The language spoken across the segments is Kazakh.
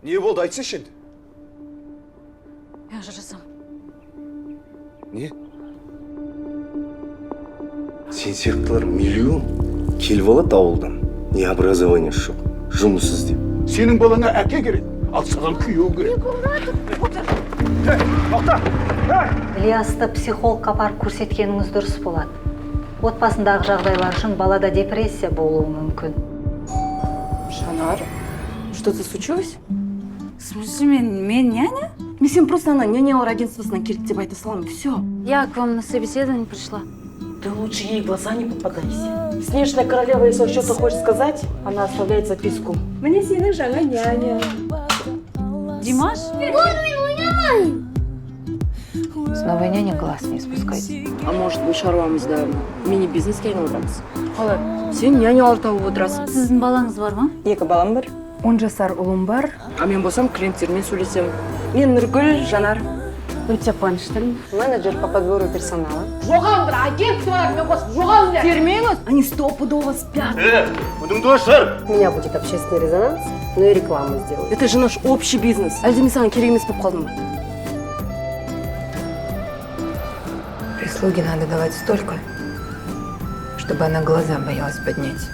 Не болды, айтсайшы енді. Я жырысам. Не? Сен сияқтылар миллион келіп алады ауылдан. Не образование жоқ, жұмыс іздеп. Сенің балаңа әке керек, ал саған күйеу керек. Ильясты психологқа апарып көрсеткеніңіз дұрыс болады. Отбасындағы жағдайлар үшін балада депрессия болуы мүмкін. Жанар, что-то случилось? В смысле, мен няня? Мен сен просто ана нянялар агентствосынан келді деп айта салам, и все. Я к вам на собеседование пришла. Ты лучше ей в глаза не попадайся. Снежная королева, если что-то хочет сказать, она оставляет записку. Мне сенің жаңа няня. Димаш? С новой няни глаз не спускайте. А может, мы шаруамызда мини-бизнеске айналдырамыз? Қалай? Сен нянялар тауып отырасың. Сіздің балаңыз бар ма? Екі балам бар. 10 жасар ұлым бар. А мен болсам клиенттермен сөйлесем. Мен Нұргүл, Жанар. Өте қуаныштымын. Менеджер по подбору персонала. Терминус, они стопудово спят. Бұдыңды ашар! У меня будет общественный резонанс, но и рекламу сделаю. Это же наш общий бизнес. Әлде мен саған керек емес болып қалдым ба? Прислуге надо давать столько, чтобы она глаза боялась поднять.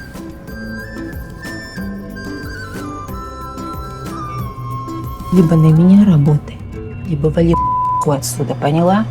Либо на меня работай, либо вали отсюда, поняла?